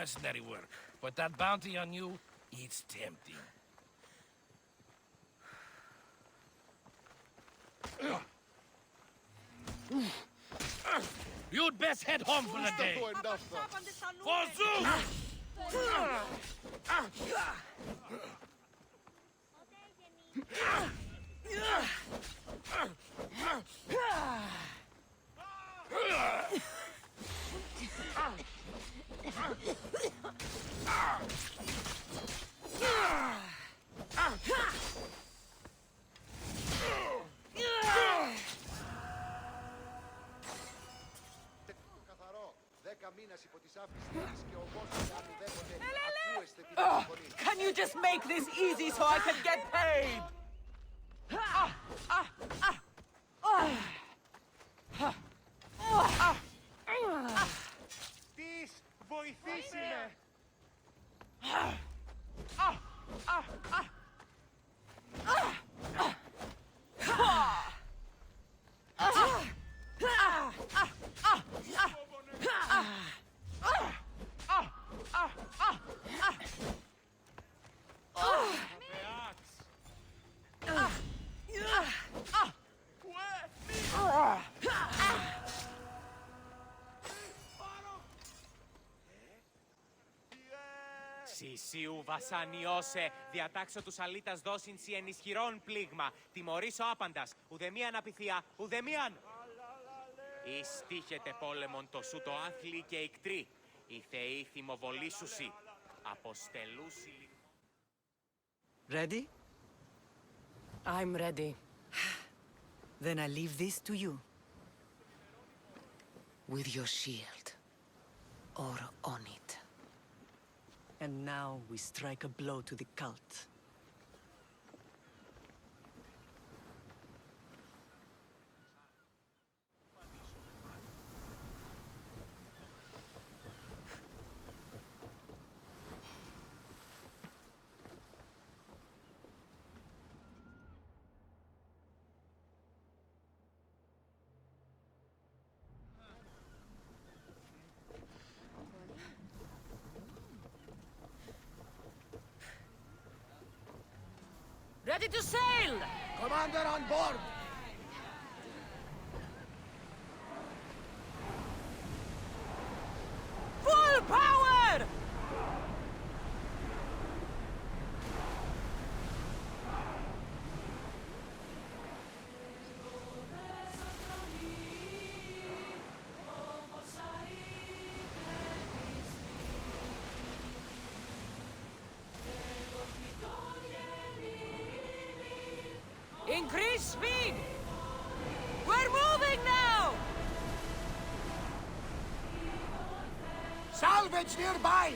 mercenary work, but that bounty on you, it's tempting. You'd best head home for the day. For Zeus! Can you just make this easy so I can get paid? Τις βοηθήσime! Συσίου βασανιώσε, διατάξω τους αλήτας δώσιν σι ενισχυρών πλήγμα, τιμωρήσω άπαντας, ουδεμίαν απειθία, ουδεμίαν. Εις τύχεται πόλεμον το σου το άθλη και ικτρή, οι θεοί θυμοβολήσουσι, αποστελούσι. Ready? I'm ready. Then I leave this to you. With your shield. Or on it. And now we strike a blow to the cult. Ready to sail! Commander on board! Full power! Increase speed! We're moving now! Salvage nearby!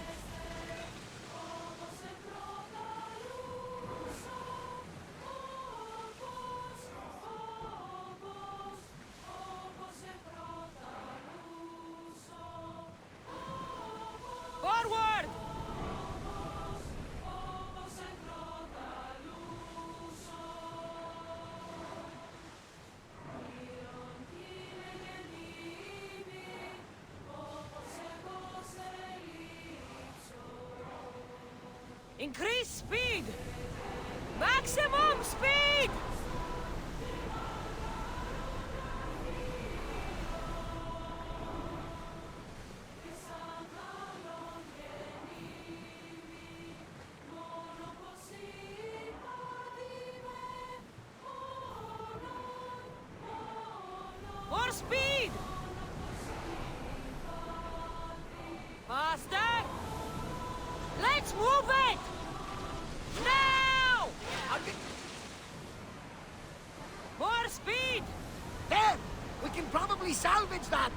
Forward! Increase speed! Maximum speed! More speed! Faster! Let's move it! Now! More speed! There! We can probably salvage that!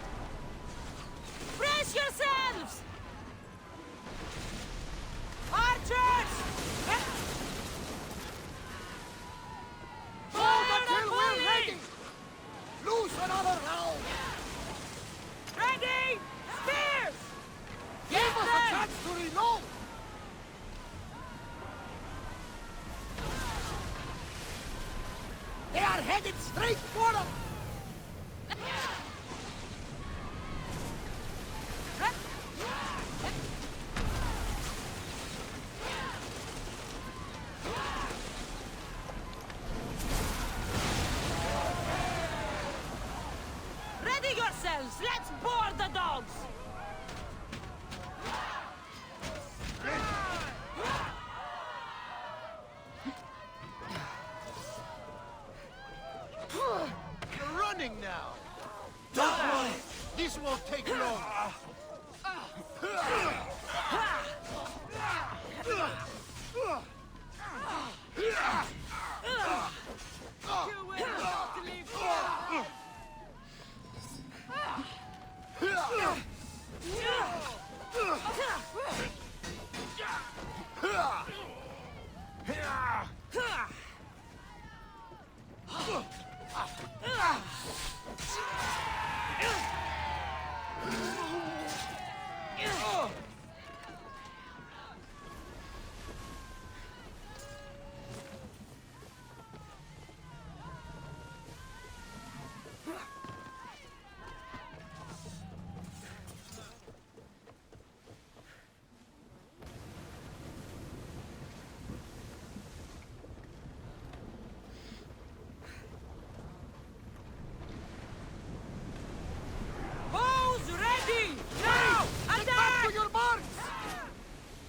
Brace yourselves! Archers! Hold Fire until the we're bully! ready! Loose another round! Ready! Spears! Give us a them! chance to reload! They are headed straight for us! yourselves! Let's board the dogs! You're running now! Don't worry, this won't take long. You will not live here! Bows ready! Now! Get back Attack! to your marks!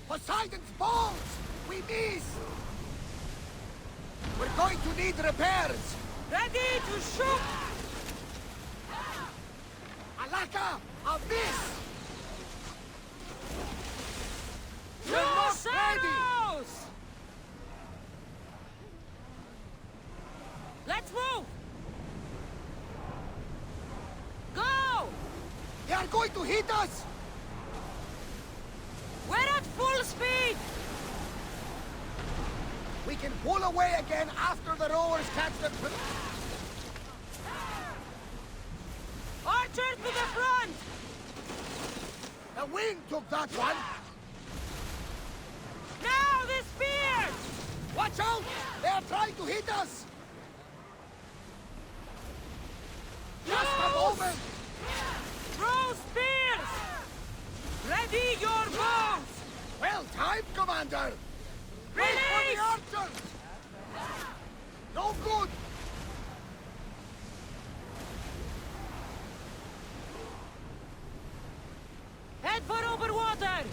Poseidon's balls! We missed! We're going to need repairs! Ready to shoot! Alaka! A miss! We're No not ready! shadows! Let's move! Go! They are going to hit us! We're at full speed! We can pull away again after the rowers catch them. Archers to the front! The wind took that one! Now the spears! Watch out! They are trying to hit us! Just a moment! Throw spears! Ready your bows! Well timed, Commander! Wait for Release! the archers! No good! Head for open water!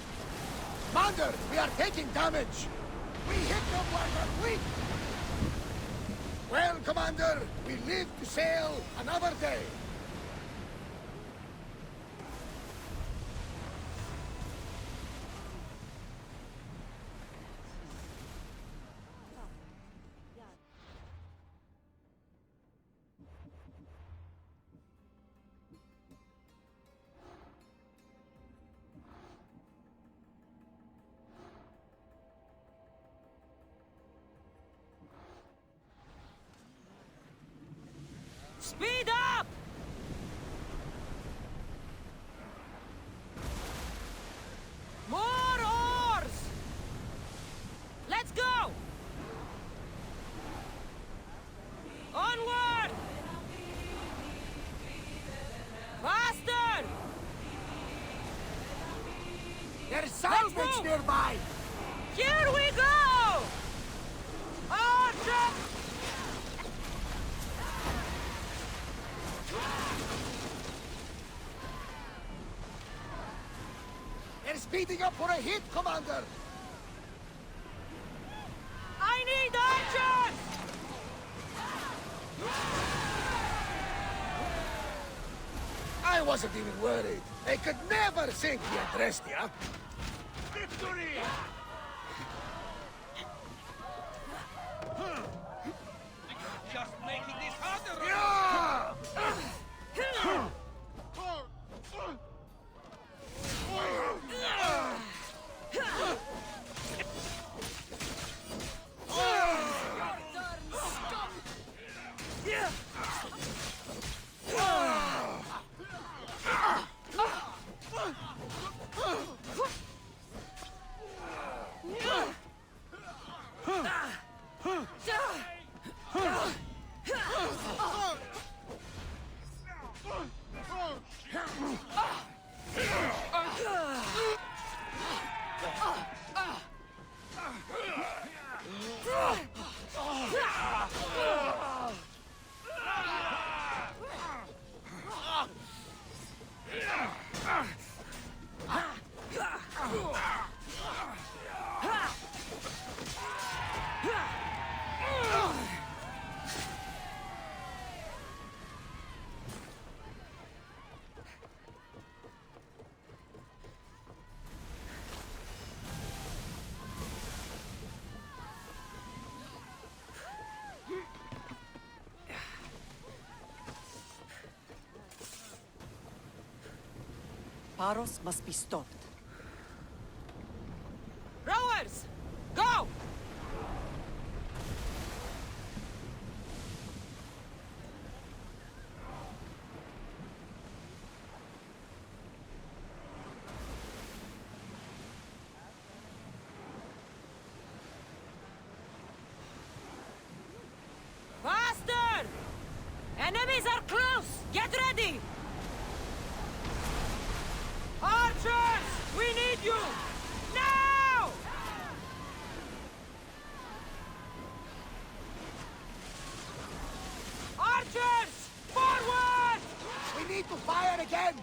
Commander, we are taking damage! We hit them like a weak! Well, Commander, we live to sail another day. Speed up! More oars! Let's go! Onward! Faster! There's salvage move. nearby! Here we go! Archer! They're speeding up for a hit, Commander! I need archers! I wasn't even worried. They could never sink the Adrestia. Victory! Just making this harder! Yeah! Paros must be stopped. Rowers! Go! Faster! Enemies are close! Get ready! Archers! We need you! Now! Archers! Forward! We need to fire again!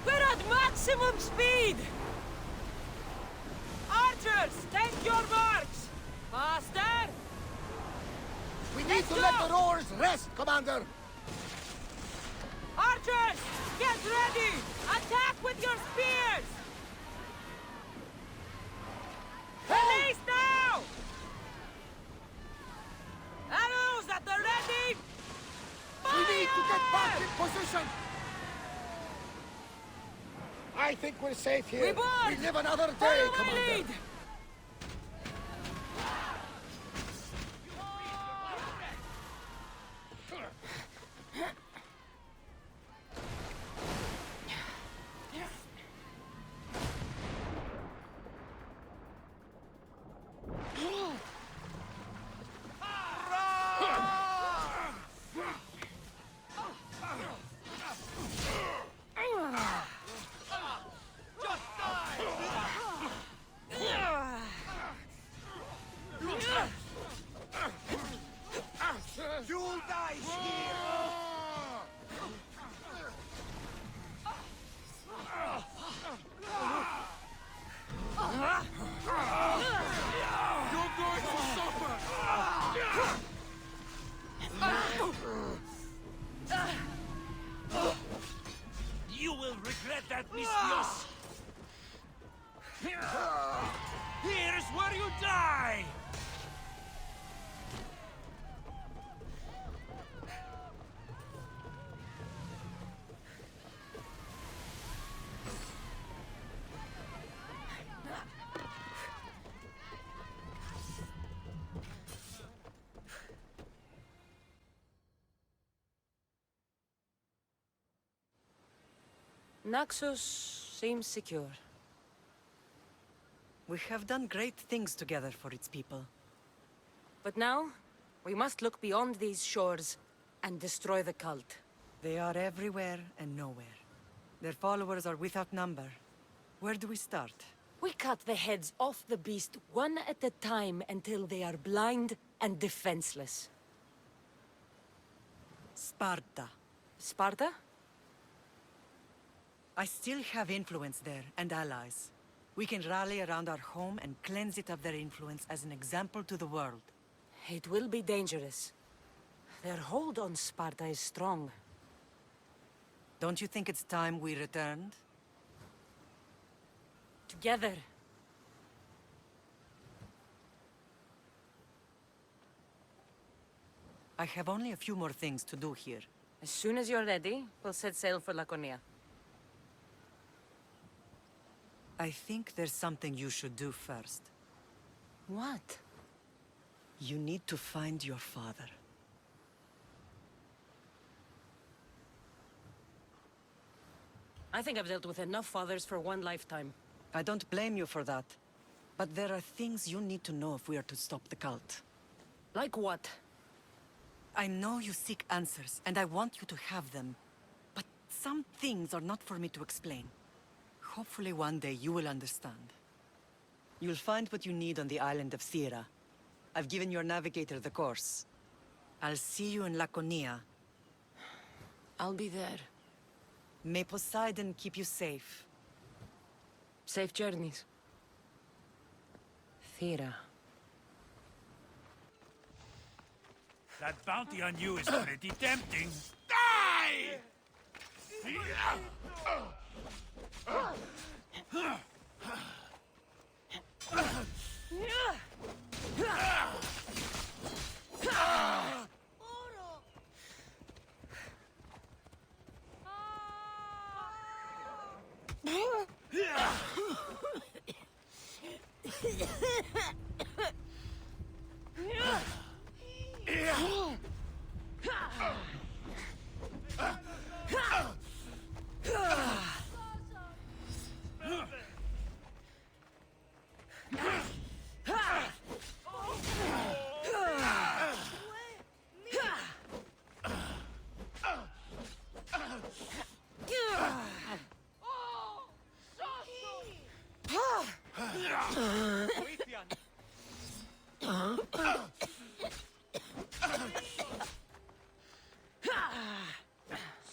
We're at maximum speed! Archers, take your marks! Faster! We need to let the roars rest, Commander! Archers, get ready! Attack with your spears! Release now! Arrows at the ready! We need to get back Fire! in position! I think we're safe here. We board! We live another day, Follow my Commander. lead! You'll die here! You're going to suffer! You will regret that, Mistios! Here's where you die! Naxos seems secure. We have done great things together for its people. But now, we must look beyond these shores and destroy the cult. They are everywhere and nowhere. Their followers are without number. Where do we start? We cut the heads off the beast one at a time until they are blind and defenseless. Sparta. Sparta? I still have influence there, and allies. We can rally around our home and cleanse it of their influence as an example to the world. It will be dangerous. Their hold on Sparta is strong. Don't you think it's time we returned? Together. I have only a few more things to do here. As soon as you're ready, we'll set sail for Laconia. I think there's something you should do first. What? You need to find your father. I think I've dealt with enough fathers for one lifetime. I don't blame you for that. But there are things you need to know if we are to stop the cult. Like what? I know you seek answers, and I want you to have them. But some things are not for me to explain. Hopefully one day you will understand. You'll find what you need on the island of Sierra. I've given your navigator the course. I'll see you in Laconia. I'll be there. May Poseidon keep you safe. Safe journeys. Thera. That bounty on you is pretty tempting. Die!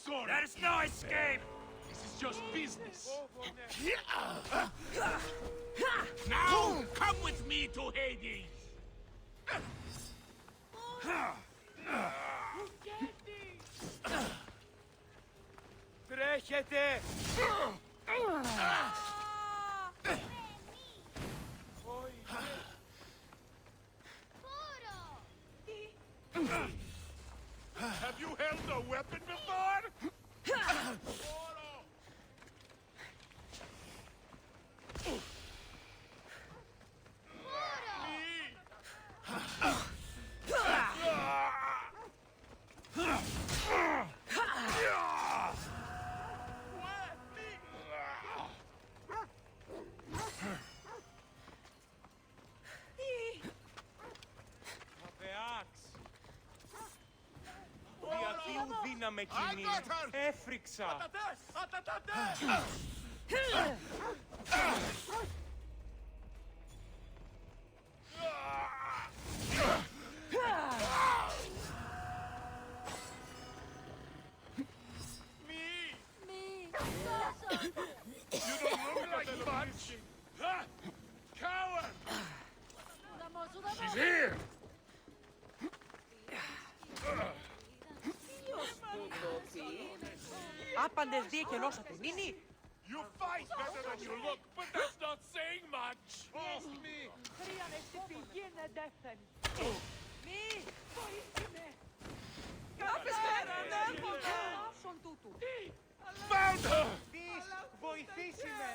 Sorry. There's no escape! This is just business. Now, come with me to Hades! Τρέχετε! Have you held a weapon before? Διαθύου δύναμε κοινή. Έφρυξα. You don't look like much. Coward! She's here! Άπαντες διεκενώσατε, μείνει! You fight better than you look, but that's not saying much. Trust me. Found her! Δεις, βοηθήσι με.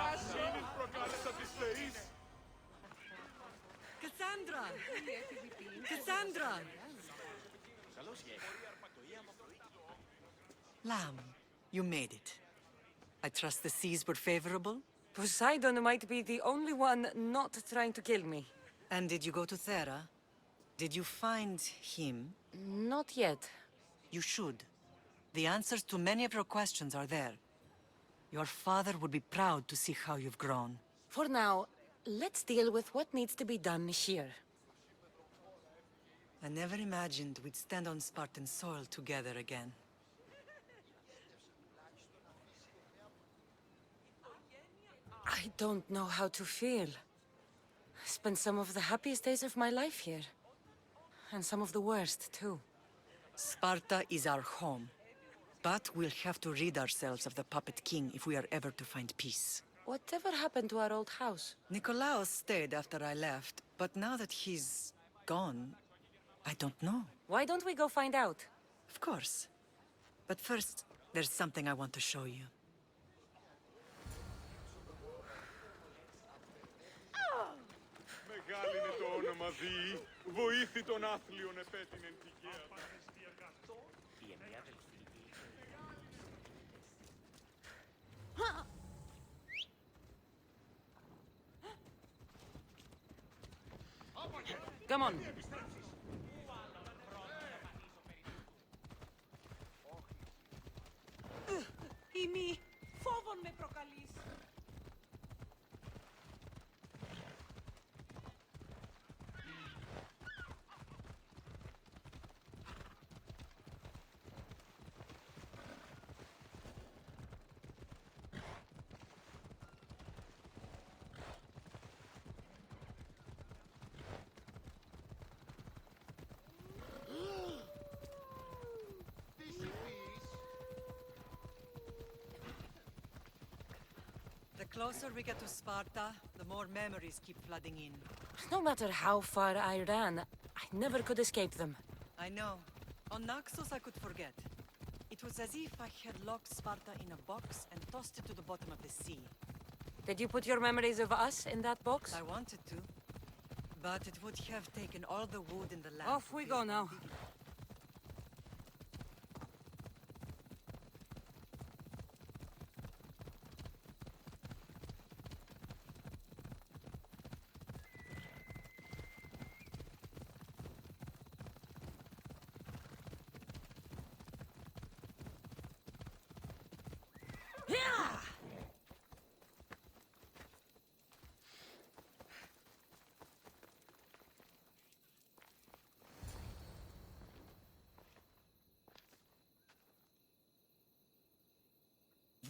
Βοήθεια. Προκάλεσα τις θεείς. Cassandra! Cassandra! Lamb, you made it. I trust the seas were favorable? Poseidon might be the only one not trying to kill me. And did you go to Thera? Did you find him? Not yet. You should. The answers to many of your questions are there. Your father would be proud to see how you've grown. For now, let's deal with what needs to be done here. I never imagined we'd stand on Spartan soil together again. I don't know how to feel. I spent some of the happiest days of my life here. And some of the worst, too. Sparta is our home. But we'll have to rid ourselves of the Puppet King if we are ever to find peace. Whatever happened to our old house? Nikolaos stayed after I left, but now that he's gone, I don't know. Why don't we go find out? Of course. But first, there's something I want to show you. Μεγάλη είναι το όνομα Δη. Βοήθη τον άθλιον επέτεινεν τυχαία. Come on. Ημί, φόβον με προκαλείς. closer we get to Sparta, the more memories keep flooding in. No matter how far I ran, I never could escape them. I know. On Naxos I could forget. It was as if I had locked Sparta in a box and tossed it to the bottom of the sea. Did you put your memories of us in that box? I wanted to. But it would have taken all the wood in the land. Off we go now.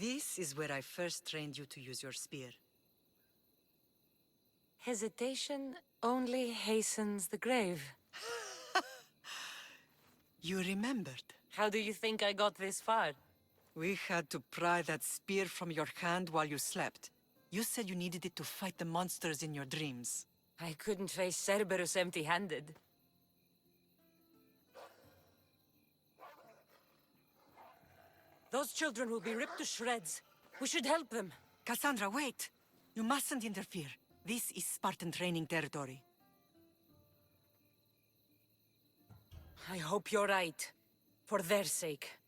This is where I first trained you to use your spear. Hesitation only hastens the grave. You remembered. How do you think I got this far? We had to pry that spear from your hand while you slept. You said you needed it to fight the monsters in your dreams. I couldn't face Cerberus empty-handed. Those children will be ripped to shreds. We should help them. Cassandra, wait! You mustn't interfere. This is Spartan training territory. I hope you're right. For their sake.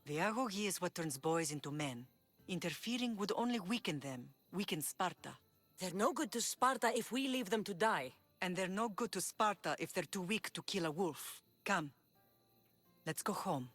The agogi is what turns boys into men. Interfering would only weaken them, weaken Sparta. They're no good to Sparta if we leave them to die. And they're no good to Sparta if they're too weak to kill a wolf. Come. Let's go home.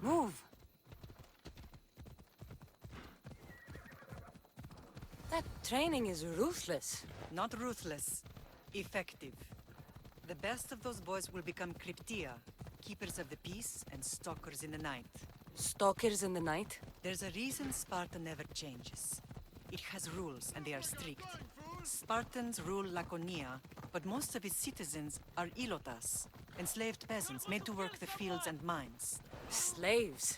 Move! That training is ruthless. Not ruthless. Effective. The best of those boys will become Cryptia, keepers of the peace and stalkers in the night. Stalkers in the night? There's a reason Sparta never changes. It has rules, and they are strict. Spartans rule Laconia, but most of its citizens are ilotas, enslaved peasants made to work the fields and mines. Slaves?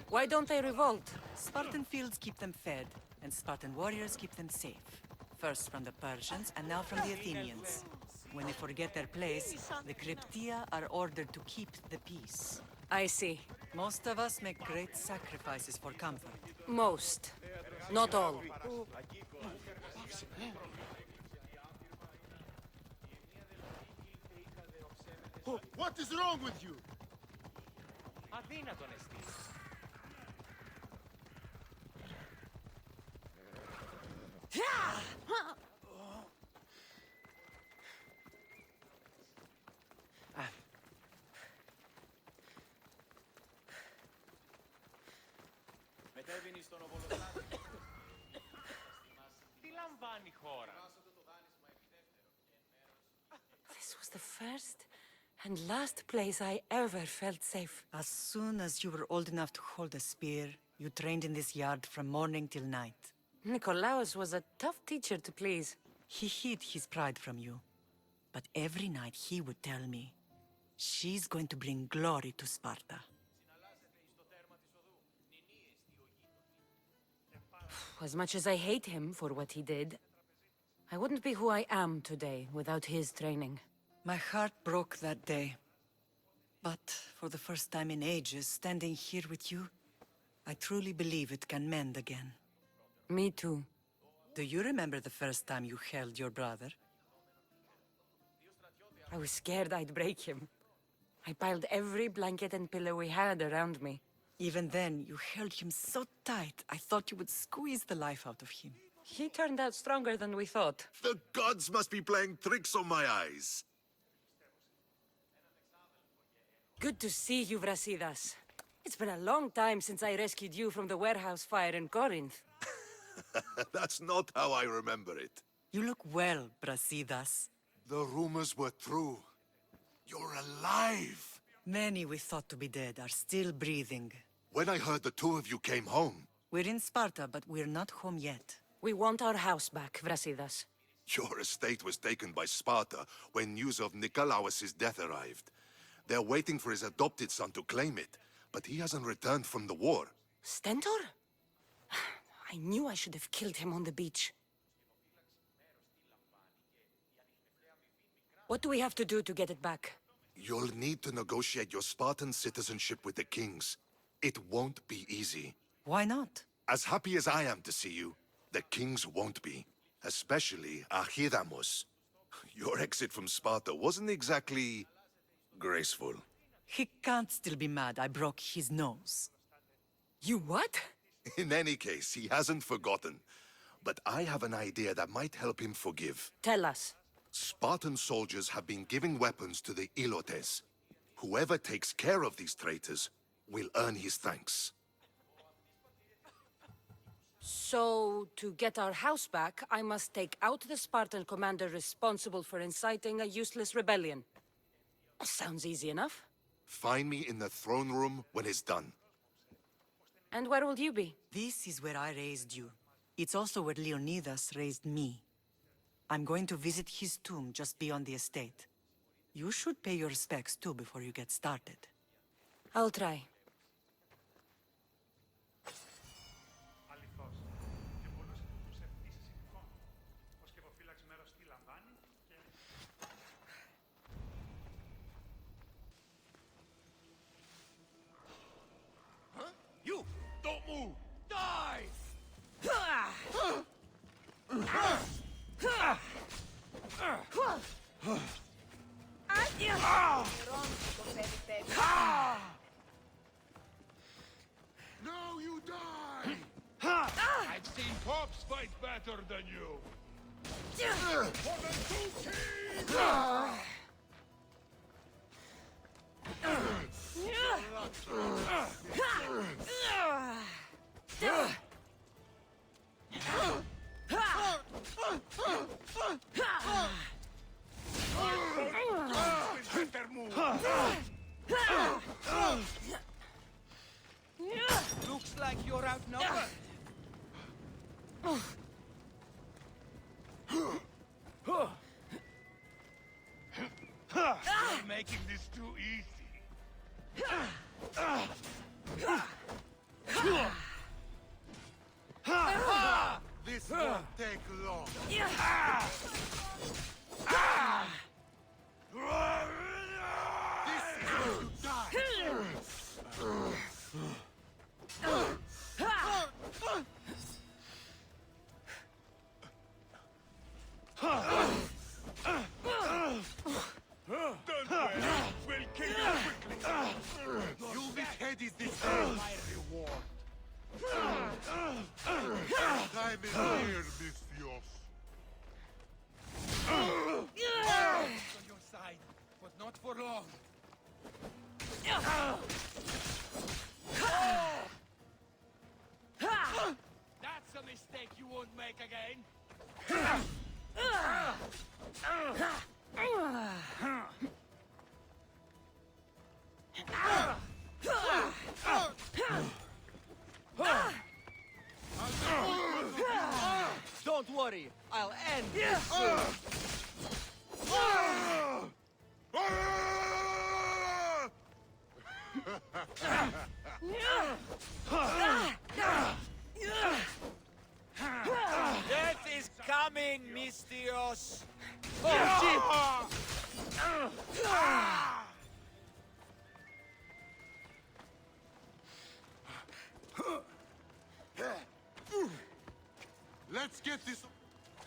Why don't they revolt? Spartan fields keep them fed, and Spartan warriors keep them safe. First from the Persians, and now from the Athenians. When they forget their place, the Cryptia are ordered to keep the peace. I see. Most of us make great sacrifices for comfort. Most. Not all. Oh, what is wrong with you? Αδύνατον εστί. Μετέβηνε στον Οβολοστάτη. Τι λαμβάνει η χώρα? This was the first and last place I ever felt safe. As soon as you were old enough to hold a spear, you trained in this yard from morning till night. Nikolaos was a tough teacher to please. He hid his pride from you. But every night he would tell me, she's going to bring glory to Sparta. As much as I hate him for what he did, I wouldn't be who I am today without his training. My heart broke that day. But for the first time in ages, standing here with you, I truly believe it can mend again. Me too. Do you remember the first time you held your brother? I was scared I'd break him. I piled every blanket and pillow we had around me. Even then, you held him so tight, I thought you would squeeze the life out of him. He turned out stronger than we thought. The gods must be playing tricks on my eyes. Good to see you, Brasidas. It's been a long time since I rescued you from the warehouse fire in Corinth. That's not how I remember it. You look well, Brasidas. The rumors were true. You're alive! Many we thought to be dead are still breathing. When I heard the two of you came home, We're in Sparta, but we're not home yet. We want our house back, Brasidas. your estate was taken by Sparta when news of Nikolaos' death arrived. They're waiting for his adopted son to claim it, but he hasn't returned from the war. Stentor? I knew I should have killed him on the beach. What do we have to do to get it back? You'll need to negotiate your Spartan citizenship with the kings. It won't be easy. Why not? As happy as I am to see you, the kings won't be. Especially Archidamos. Your exit from Sparta wasn't exactly graceful. He can't still be mad I broke his nose. You what? In any case, he hasn't forgotten. But I have an idea that might help him forgive. Tell us. Spartan soldiers have been giving weapons to the Ilotes. Whoever takes care of these traitors will earn his thanks. So, to get our house back, I must take out the Spartan commander responsible for inciting a useless rebellion. Sounds easy enough. Find me in the throne room when it's done. And where will you be? This is where I raised you. It's also where Leonidas raised me. I'm going to visit his tomb just beyond the estate. You should pay your respects too before you get started. I'll try. Αληθώς. Και πολλούς από τους ευτύσεις ειδικών. Ο σκευοφύλαξ μέρος τι λαμβάνει και... You! Don't move! Die! Now you die! I've seen cops fight better than you! For the two kings! Better move! Looks like you're outnumbered. You're making this too easy. This won't take long. This is where you die! Don't worry, we'll kill you quickly. You beheaded this man! My reward. Time is near, Misthios. On your side, but not for long. That's a mistake you won't make again. Don't worry, I'll end this Death is coming, Misthios! Oh, shit! Let's get this.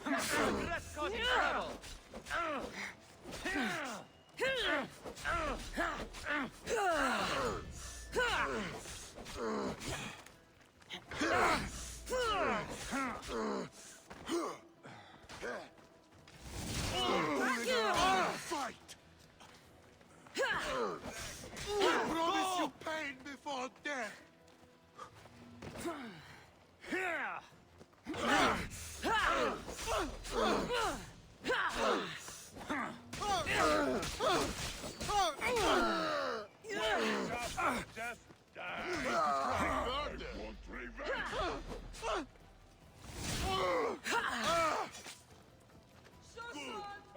Let's cause him trouble. Fight! I promise you pain before death. Just die. I want revenge. Good.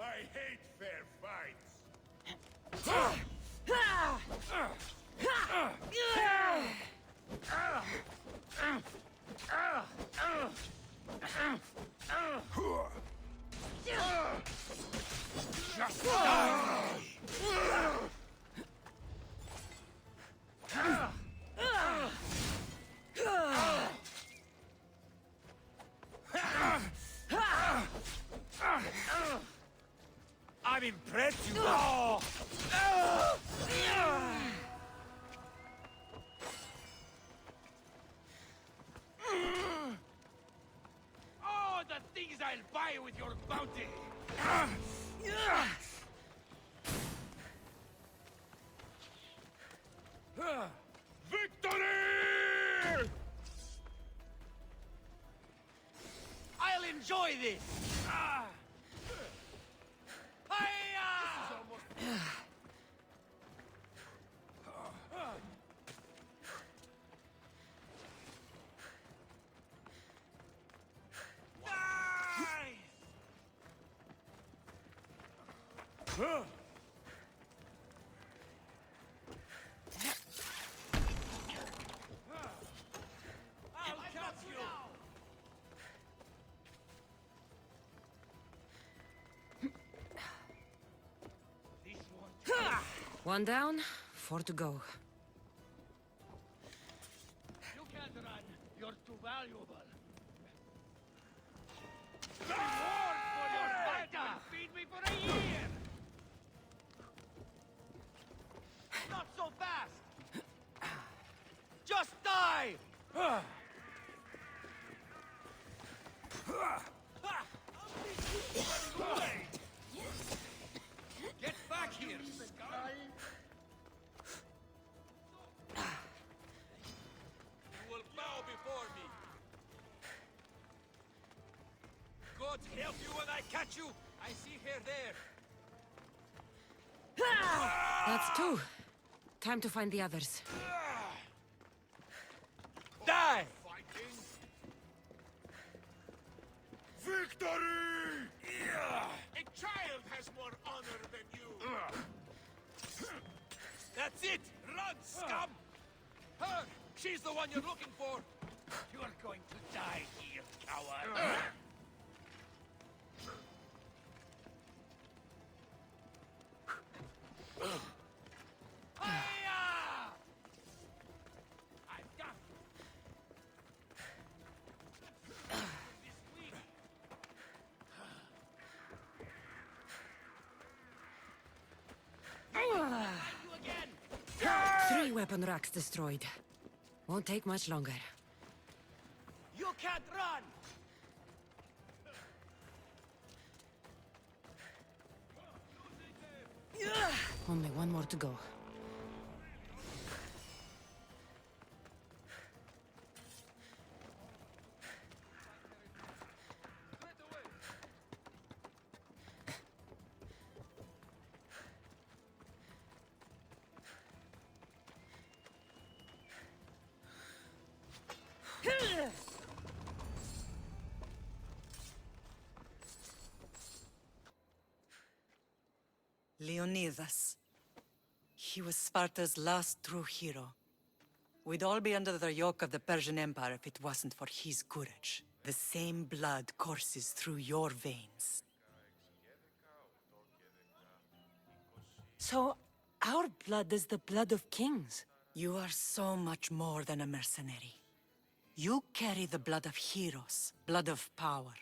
I hate fair fights. Just die! I'm impressed you. Oh! Oh, the things I'll buy with your bounty! Victory! I'll enjoy this! Hiya! Die! I'll catch you! This one. One down, 4 to go. You can't run. You're too valuable. Reward for your fight will feed me for a year. Not so fast. Just die. Get back here, scum! You will bow before me. God help you when I catch you. I see her there. That's 2. Time to find the others. Die! Victory! A child has more honor than you. That's it! Run, scum! Her! She's the one you're looking for! You're going to die here, coward! Hiya! I've got you! This week! You again! 3 weapon racks destroyed. Won't take much longer. You can't run! Only 1 more to go. Leonidas. He was Sparta's last true hero. We'd all be under the yoke of the Persian Empire if it wasn't for his courage. The same blood courses through your veins. So, our blood is the blood of kings. You are so much more than a mercenary. You carry the blood of heroes, blood of power.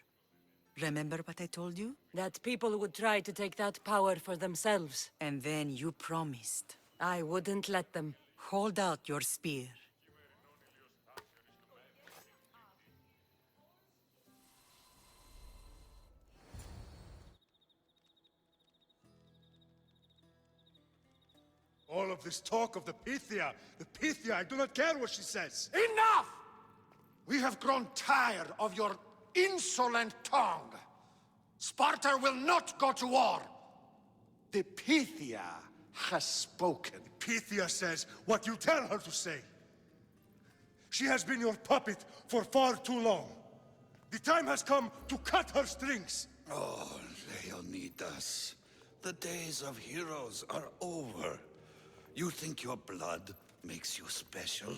Remember what I told you? That people would try to take that power for themselves. And then you promised. I wouldn't let them. Hold out your spear. All of this talk of the Pythia, I do not care what she says. Enough! We have grown tired of your insolent tongue. Sparta will not go to war. The Pythia has spoken. Pythia says what you tell her to say. She has been your puppet for far too long. The time has come to cut her strings. Oh, Leonidas, the days of heroes are over. You think your blood makes you special?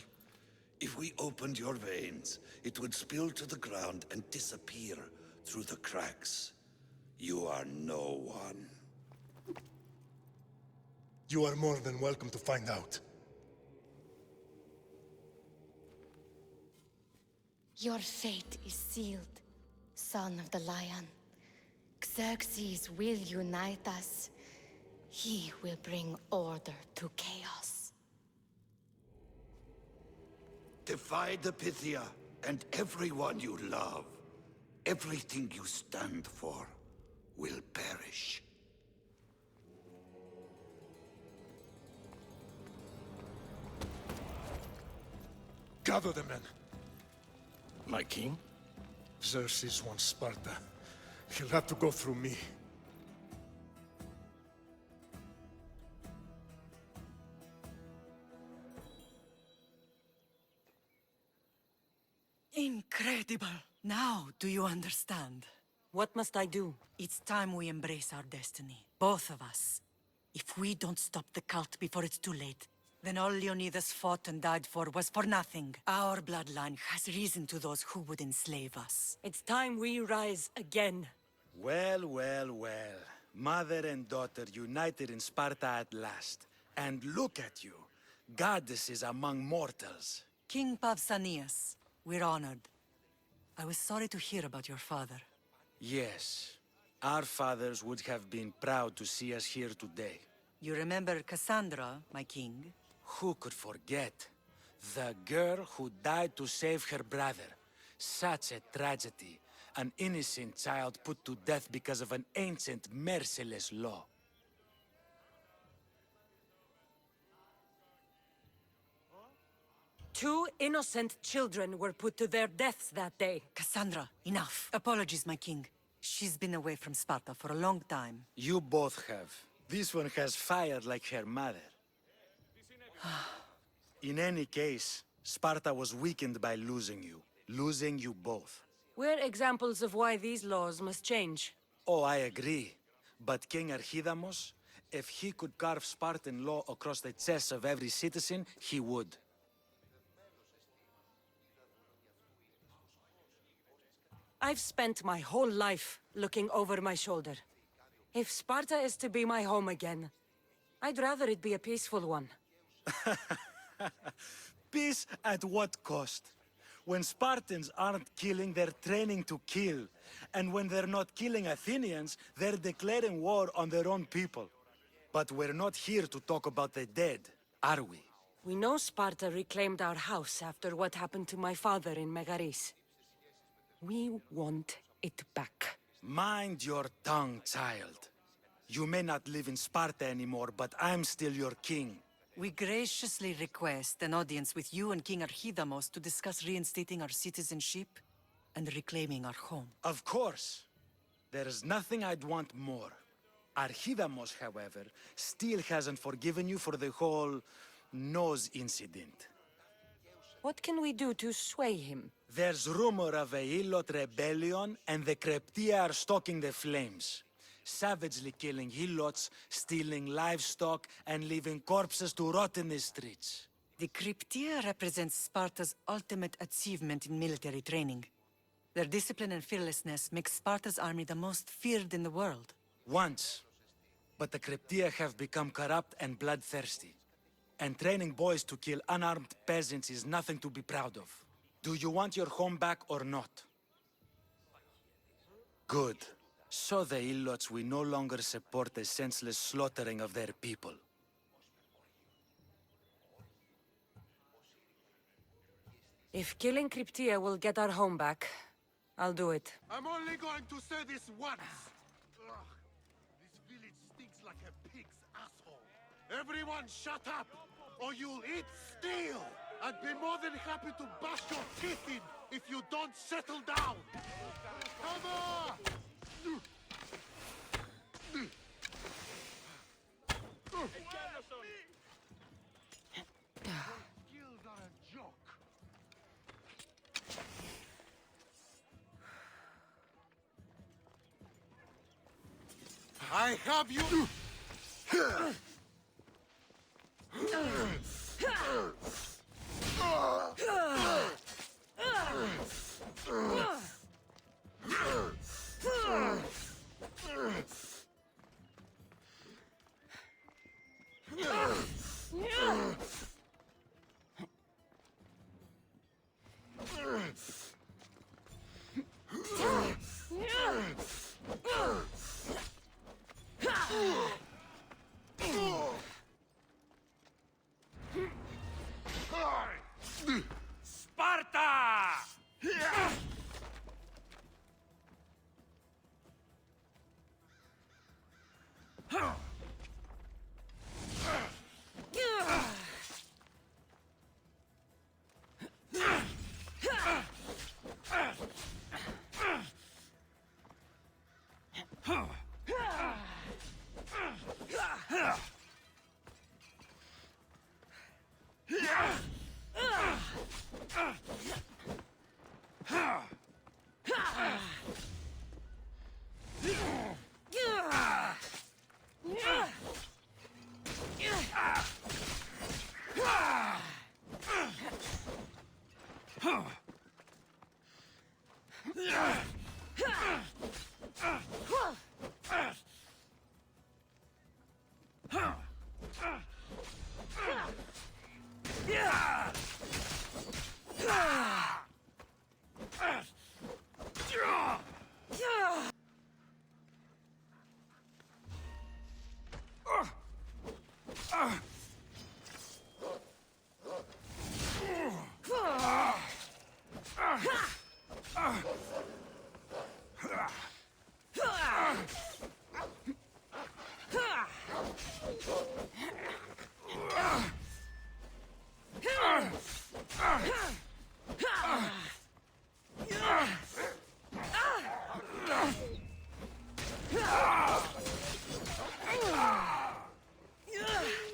If we opened your veins, it would spill to the ground and disappear through the cracks. You are no one. You are more than welcome to find out. Your fate is sealed, son of the lion. Xerxes will unite us. He will bring order to chaos. Defy the Pythia and everyone you love. Everything you stand for will perish. Gather the men. My king? Xerxes wants Sparta. He'll have to go through me. Incredible! Now do you understand? What must I do? It's time we embrace our destiny. Both of us. If we don't stop the cult before it's too late, then all Leonidas fought and died for was for nothing. Our bloodline has risen to those who would enslave us. It's time we rise again. Well, well, well. Mother and daughter united in Sparta at last. And look at you. Goddesses among mortals. King Pausanias, we're honored. I was sorry to hear about your father. Yes. Our fathers would have been proud to see us here today. You remember Cassandra, my king? Who could forget? The girl who died to save her brother. Such a tragedy. An innocent child put to death because of an ancient, merciless law. Two innocent children were put to their deaths that day. Cassandra, enough. Apologies, my king. She's been away from Sparta for a long time. You both have. This one has fire like her mother. In any case, Sparta was weakened by losing you. Losing you both. We're examples of why these laws must change. Oh, I agree. But King Archidamos, if he could carve Spartan law across the chests of every citizen, he would. I've spent my whole life looking over my shoulder. If Sparta is to be my home again, I'd rather it be a peaceful one. Peace at what cost? When Spartans aren't killing, they're training to kill. And when they're not killing Athenians, they're declaring war on their own people. But we're not here to talk about the dead, are we? We know Sparta reclaimed our house after what happened to my father in Megaris. We want it back. Mind your tongue, child. You may not live in Sparta anymore, but I'm still your king. We graciously request an audience with you and King Archidamos to discuss reinstating our citizenship and reclaiming our home. Of course. There's nothing I'd want more. Archidamos, however, still hasn't forgiven you for the whole nose incident. What can we do to sway him? There's rumor of a Helot rebellion, and the Kreptia are stalking the flames. Savagely killing Helots, stealing livestock, and leaving corpses to rot in the streets. The Cryptia represents Sparta's ultimate achievement in military training. Their discipline and fearlessness make Sparta's army the most feared in the world. Once. But the Kreptia have become corrupt and bloodthirsty. And training boys to kill unarmed peasants is nothing to be proud of. Do you want your home back or not? Good. Show the Ilots we no longer support the senseless slaughtering of their people. If killing Cryptia will get our home back, I'll do it. I'm only going to say this once. Ugh. This village stinks like a pig's asshole. Everyone shut up, or you'll eat steel! I'd be more than happy to bash your teeth in if you don't settle down! Come on! Skills are a joke. I have you!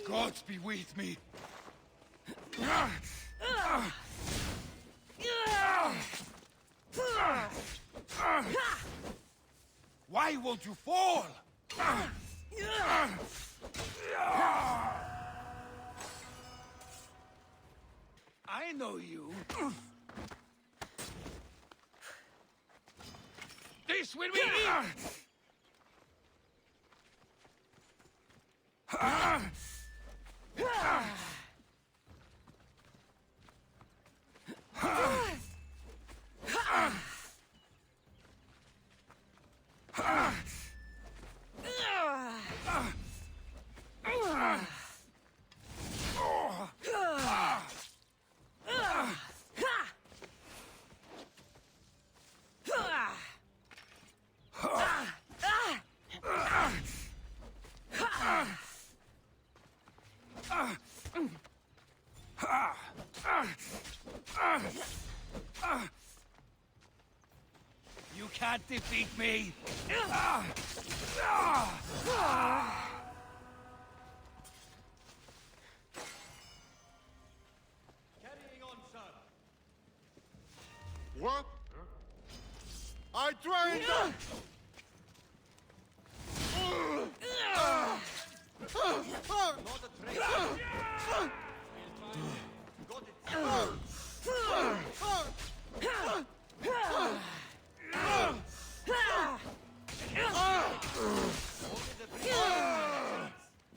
Gods be with me. Why won't you fall? I know you. This will be it! You can't defeat me! Carrying on, sir. What? I tried that! Not a traitor. Got it.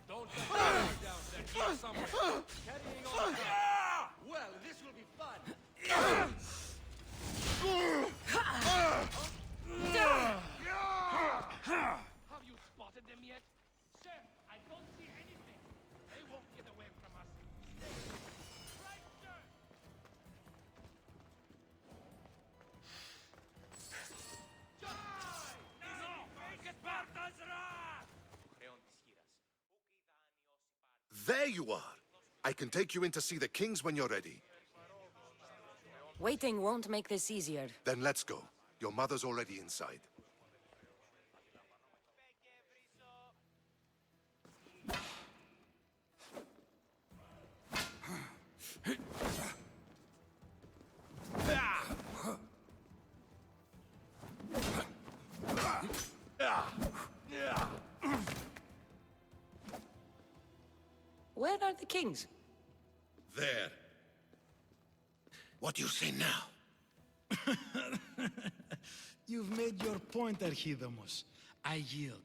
Don't down there. Keep somewhere. Carrying on. Well, this will be fun. There you are. I can take you in to see the kings when you're ready. Waiting won't make this easier. Then let's go. Your mother's already inside. Where are the kings? There. What do you say now? You've made your point, Archidamos. I yield.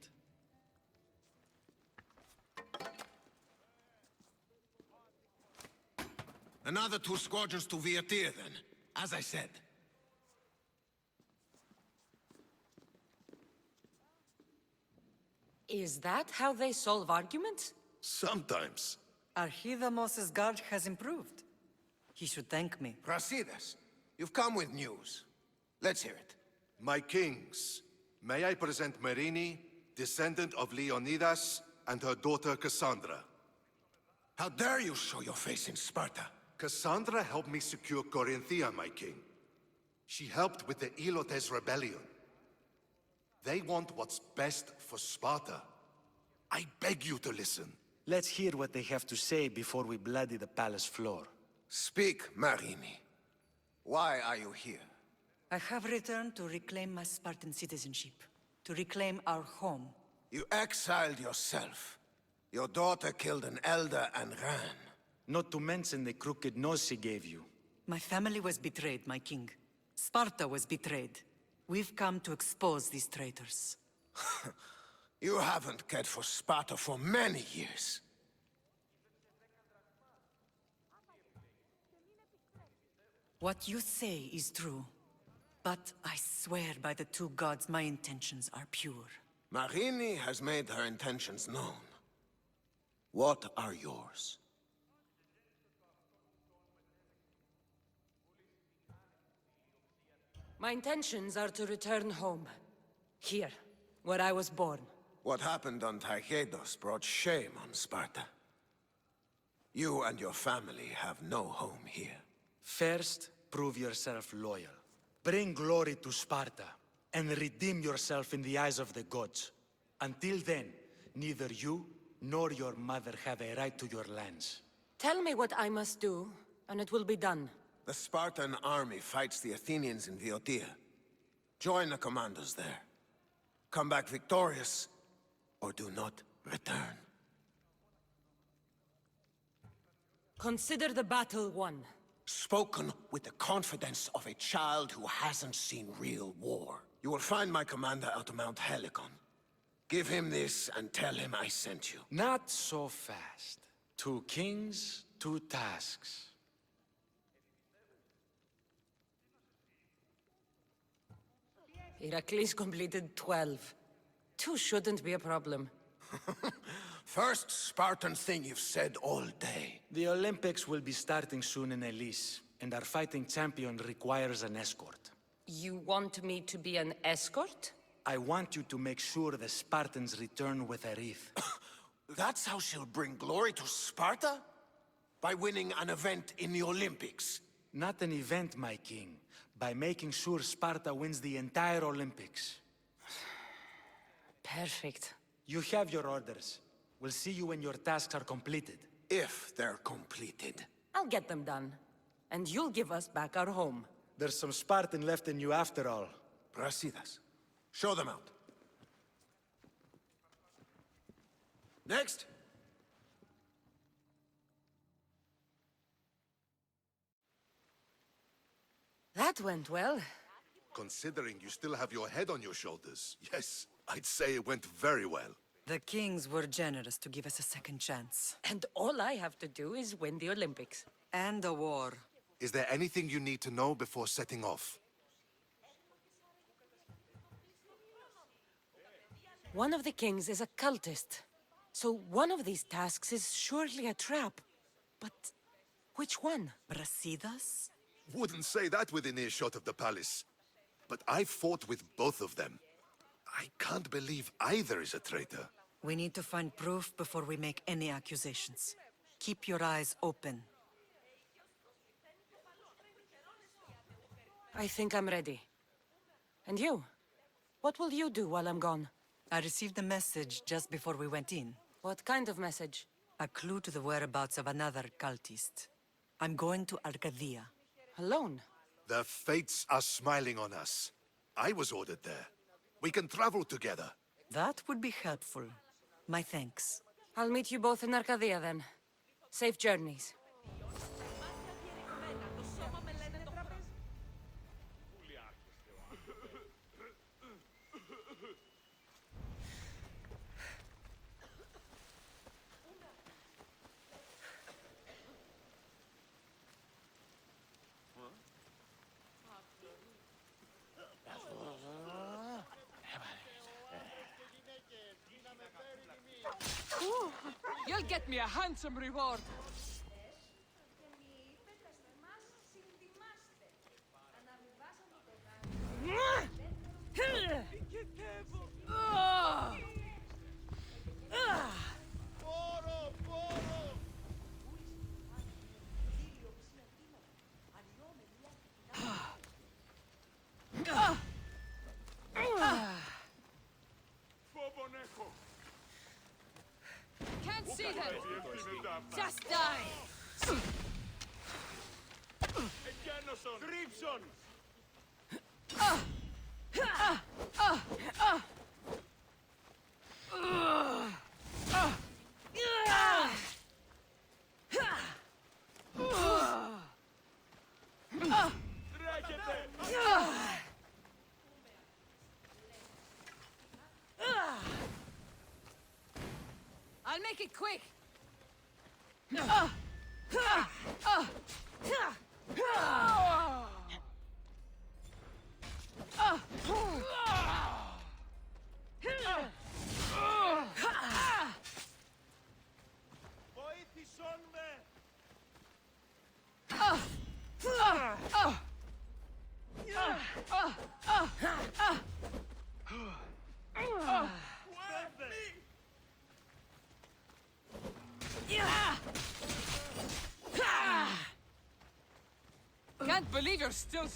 Another 2 squadrons to Viatir, then. As I said. Is that how they solve arguments? Sometimes. Archidamos's guard has improved. He should thank me. Brasidas, you've come with news. Let's hear it. My kings, may I present Merini, descendant of Leonidas, and her daughter Cassandra. How dare you show your face in Sparta? Cassandra helped me secure Corinthia, my king. She helped with the Ilotes rebellion. They want what's best for Sparta. I beg you to listen. Let's hear what they have to say before we bloody the palace floor. Speak, Marini. Why are you here? I have returned to reclaim my Spartan citizenship, to reclaim our home. You exiled yourself. Your daughter killed an elder and ran. Not to mention the crooked nose he gave you. My family was betrayed, my king. Sparta was betrayed. We've come to expose these traitors. You haven't cared for Sparta for many years. What you say is true. But I swear by the 2 gods my intentions are pure. Marini has made her intentions known. What are yours? My intentions are to return home. Here, where I was born. What happened on Taygedos brought shame on Sparta. You and your family have no home here. First, prove yourself loyal. Bring glory to Sparta, and redeem yourself in the eyes of the gods. Until then, neither you nor your mother have a right to your lands. Tell me what I must do, and it will be done. The Spartan army fights the Athenians in Viotia. Join the commandos there. Come back victorious, or do not return. Consider the battle won. Spoken with the confidence of a child who hasn't seen real war. You will find my commander out of Mount Helicon. Give him this and tell him I sent you. Not so fast. 2 kings, 2 tasks. Heracles completed 12. 2 shouldn't be a problem. First Spartan thing you've said all day. The Olympics will be starting soon in Elise, and our fighting champion requires an escort. You want me to be an escort? I want you to make sure the Spartans return with a wreath. That's how she'll bring glory to Sparta? By winning an event in the Olympics? Not an event, my king. By making sure Sparta wins the entire Olympics. Perfect. You have your orders. We'll see you when your tasks are completed. If they're completed. I'll get them done. And you'll give us back our home. There's some Spartan left in you after all. Brasidas, show them out. Next. That went well. Considering you still have your head on your shoulders, yes, I'd say it went very well. The kings were generous to give us a second chance. And all I have to do is win the Olympics. And a war. Is there anything you need to know before setting off? One of the kings is a cultist. So one of these tasks is surely a trap. But which one? Brasidas? Wouldn't say that within earshot of the palace. But I fought with both of them. I can't believe either is a traitor. We need to find proof before we make any accusations. Keep your eyes open. I think I'm ready. And you? What will you do while I'm gone? I received a message just before we went in. What kind of message? A clue to the whereabouts of another cultist. I'm going to Arcadia. Alone? The fates are smiling on us. I was ordered there. We can travel together. That would be helpful. My thanks. I'll meet you both in Arcadia then. Safe journeys. You'll get me a handsome reward. Can't see them. Just die. I'll make it quick. Can't believe you're still.